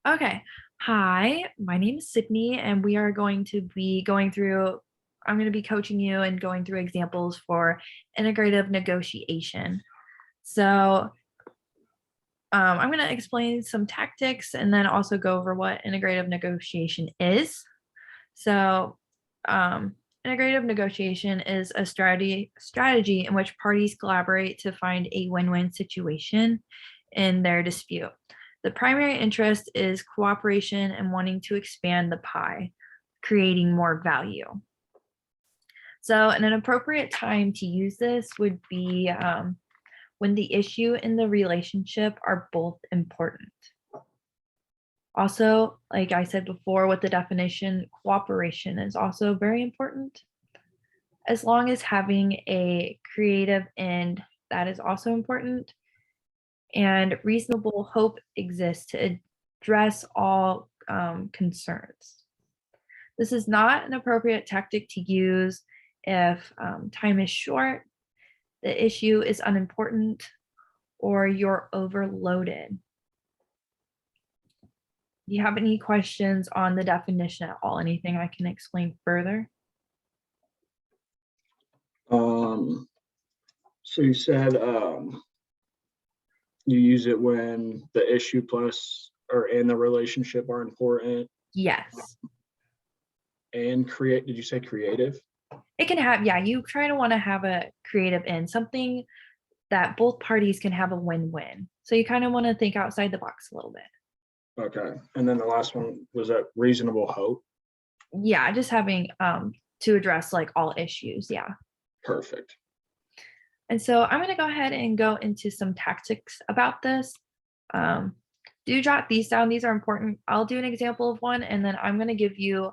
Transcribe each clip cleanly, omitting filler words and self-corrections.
Okay. Hi, my name is Sydney, and we are going to be going through, I'm going to be coaching you and going through examples for integrative negotiation. So, I'm going to explain some tactics and then also go over what integrative negotiation is. So, integrative negotiation is a strategy in which parties collaborate to find a win-win situation in their dispute. The primary interest is cooperation and wanting to expand the pie, creating more value. So, an appropriate time to use this would be when the issue and the relationship are both important. Also, like I said before with the definition, cooperation is also very important. As long as having a creative end, that is also important. And reasonable hope exists to address all concerns. This is not an appropriate tactic to use if time is short, the issue is unimportant, or you're overloaded. Do you have any questions on the definition at all? Anything I can explain further? Um, so you said you use it when the issue plus or and the relationship are important Yes. and create. Did you say creative? It can have, yeah, you try to want to have a creative end, something that both parties can have a win-win. So you kind of want to think outside the box a little bit. Okay. And then the last one was that reasonable hope. Yeah, just having to address like all issues. Yeah. Perfect. And so I'm going to go ahead and go into some tactics about this. Um, do jot these down. These are important. I'll do an example of one, and then I'm going to give you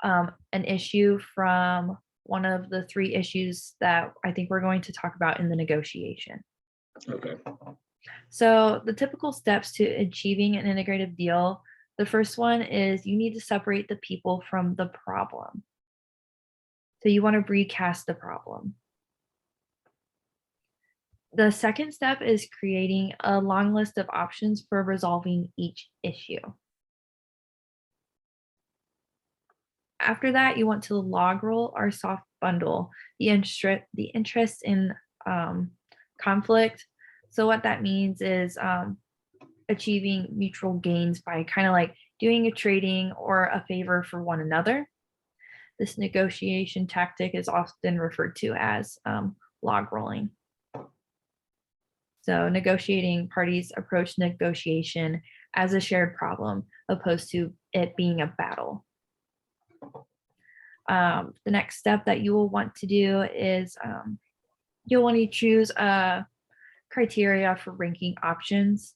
an issue from one of the three issues that I think we're going to talk about in the negotiation. Okay. So the typical steps to achieving an integrative deal, the first one is you need to separate the people from the problem. So you want to recast the problem. The second step is creating a long list of options for resolving each issue. After that, you want to log roll or soft bundle the interest in conflict. So what that means is achieving mutual gains by kind of like doing a trading or a favor for one another. This negotiation tactic is often referred to as log rolling. So negotiating parties approach negotiation as a shared problem opposed to it being a battle. The next step that you will want to do is you'll want to choose a criteria for ranking options.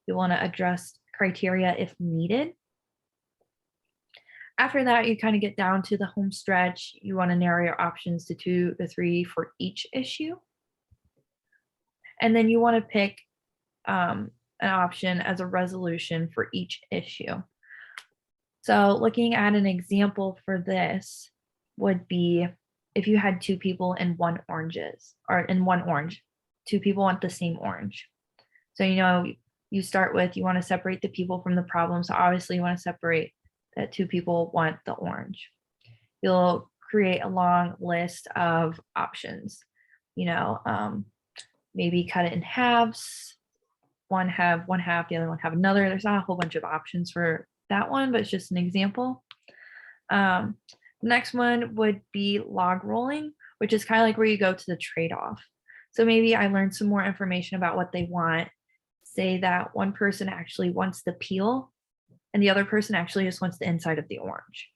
You want to address criteria if needed. After that, you kind of get down to the home stretch. You want to narrow your options to 2 to 3 for each issue. And then you want to pick an option as a resolution for each issue. So looking at an example for this would be if you had two people and one oranges, or in one orange, two people want the same orange. So, you start with, you want to separate the people from the problem. So obviously you want to separate that two people want the orange. You'll create a long list of options, maybe cut it in halves, one have one half, the other one have another. There's not a whole bunch of options for that one, but it's just an example. Next one would be log rolling, which is kind of like where you go to the trade-off. So maybe I learned some more information about what they want. Say that one person actually wants the peel and the other person actually just wants the inside of the orange.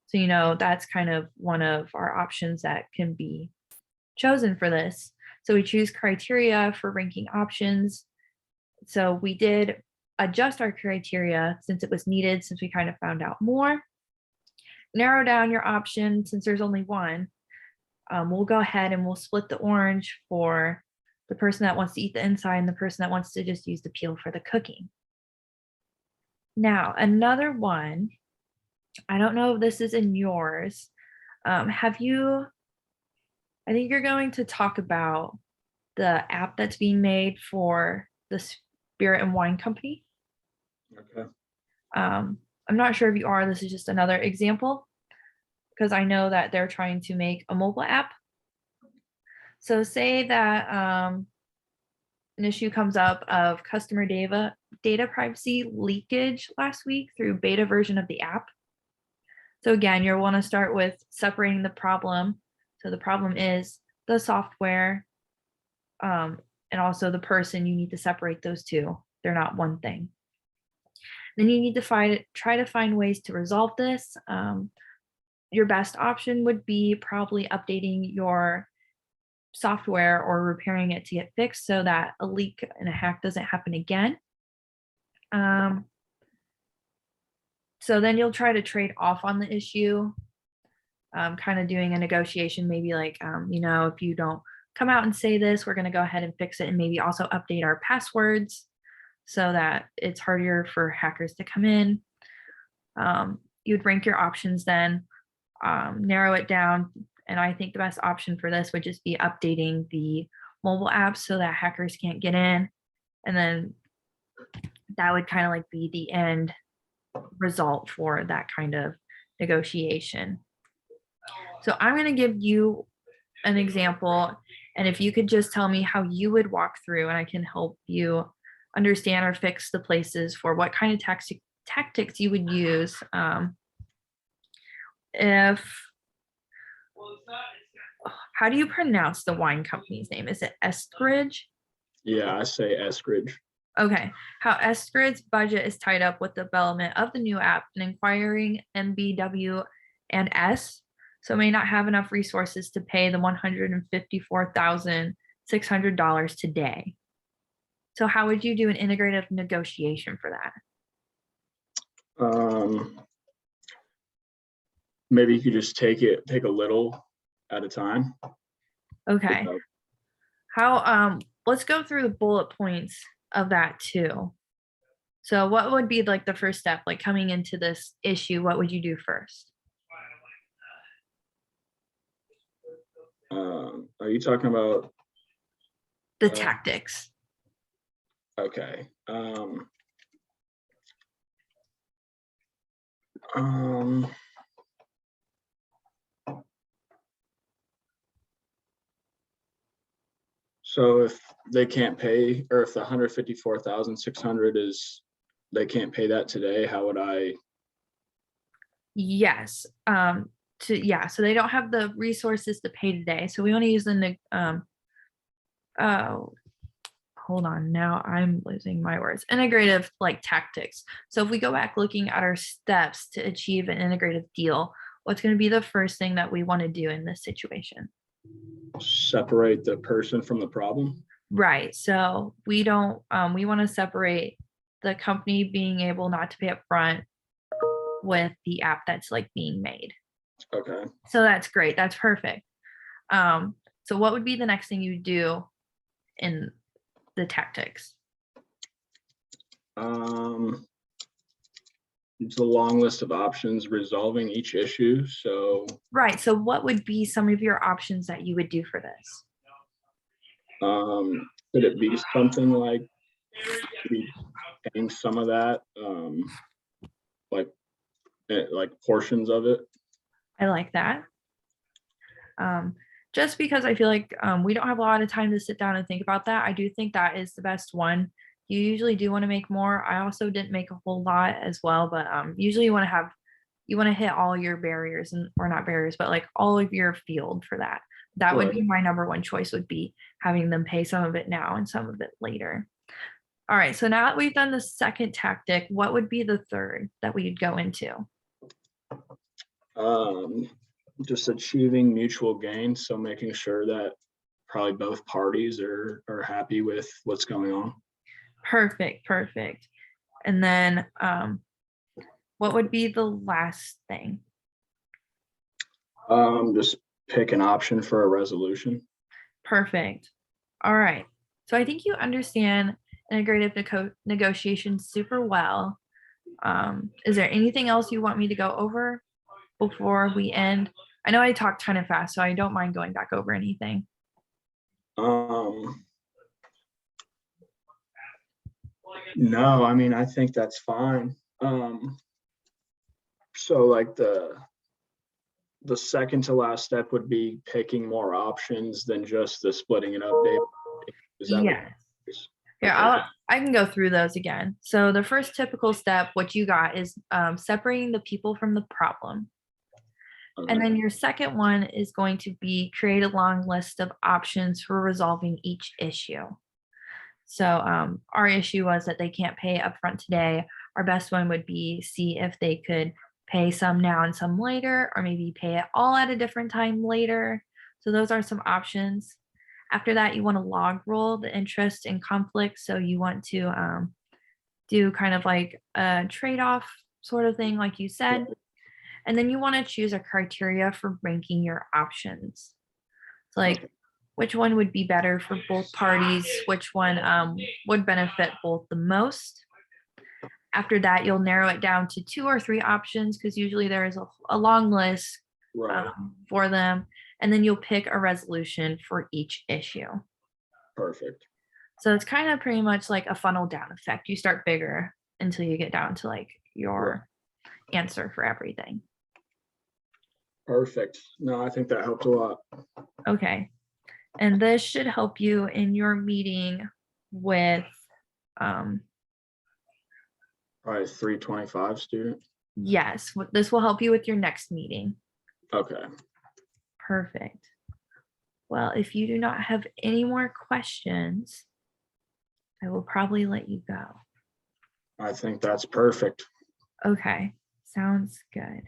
So, that's kind of one of our options that can be chosen for this. So we choose criteria for ranking options. So we did adjust our criteria since it was needed, since we kind of found out more. Narrow down your option since there's only one. We'll go ahead and we'll split the orange for the person that wants to eat the inside and the person that wants to just use the peel for the cooking. Now, another one, I don't know if this is in yours. I think you're going to talk about the app that's being made for the Spirit and Wine Company. Okay. I'm not sure if you are, this is just another example, because I know that they're trying to make a mobile app. So say that an issue comes up of customer data privacy leakage last week through beta version of the app. So again, you'll want to start with separating the problem. So the problem is the software, and also the person. You need to separate those two. They're not one thing. Then you need to try to find ways to resolve this. Your best option would be probably updating your software or repairing it to get fixed so that a leak and a hack doesn't happen again. So then you'll try to trade off on the issue, kind of doing a negotiation, maybe like, if you don't come out and say this, we're going to go ahead and fix it, and maybe also update our passwords so that it's harder for hackers to come in. You'd rank your options then, narrow it down, and I think the best option for this would just be updating the mobile apps so that hackers can't get in, and then that would kind of like be the end result for that kind of negotiation. So I'm going to give you an example, and if you could just tell me how you would walk through, and I can help you understand or fix the places for what kind of tactics you would use. How do you pronounce the wine company's name? Is it Eskridge? Yeah, I say Eskridge. Okay. How Eskridge's budget is tied up with the development of the new app and acquiring MBW and S, so may not have enough resources to pay the $154,600 today. So how would you do an integrative negotiation for that? Maybe you could just take a little at a time. Okay. Let's go through the bullet points of that too. So what would be like the first step, like coming into this issue, what would you do first? Are you talking about the tactics? Okay. So if they can't pay, or if the 154,600 is, they can't pay that today, how would I? Yes. So they don't have the resources to pay today. So we want to use the hold on, now I'm losing my words. Integrative like tactics. So if we go back looking at our steps to achieve an integrative deal, what's going to be the first thing that we want to do in this situation? Separate the person from the problem. Right. So we don't, we want to separate the company being able not to pay up front with the app that's like being made. Okay. So that's great. That's perfect. So what would be the next thing you do in the tactics? It's a long list of options resolving each issue. So right. So what would be some of your options that you would do for this? Could it be something like paying some of that, like portions of it? I like that. Just because I feel like we don't have a lot of time to sit down and think about that. I do think that is the best one. You usually do want to make more. I also didn't make a whole lot as well, but usually you want to hit all your barriers, or not barriers, but like all of your field for that. That would be my number one choice, would be having them pay some of it now and some of it later. All right, so now that we've done the second tactic, what would be the third that we'd go into? Just achieving mutual gain. So making sure that probably both parties are happy with what's going on. Perfect. And then what would be the last thing? Just pick an option for a resolution. Perfect. All right. So I think you understand integrative negotiation super well. Is there anything else you want me to go over before we end? I know I talked kind of fast, so I don't mind going back over anything. No, I mean, I think that's fine. So like the second to last step would be picking more options than just the splitting and update. Is that what? Yes. Yeah, Okay. I can go through those again. So the first typical step, what you got is separating the people from the problem. And then your second one is going to be create a long list of options for resolving each issue. So our issue was that they can't pay upfront today. Our best one would be see if they could pay some now and some later, or maybe pay it all at a different time later. So those are some options. After that, you want to log roll the interest and conflict. So you want to do kind of like a trade-off sort of thing, like you said. And then you want to choose a criteria for ranking your options. So like which one would be better for both parties, which one would benefit both the most. After that, you'll narrow it down to 2 or 3 options because usually there is a long list Right. for them. And then you'll pick a resolution for each issue. Perfect. So it's kind of pretty much like a funnel down effect. You start bigger until you get down to like your answer for everything. Perfect. No, I think that helped a lot. Okay. And this should help you in your meeting with Probably 325 student. yes, this will help you with your next meeting. Okay. Perfect. Well, if you do not have any more questions, I will probably let you go. I think that's perfect. Okay, sounds good.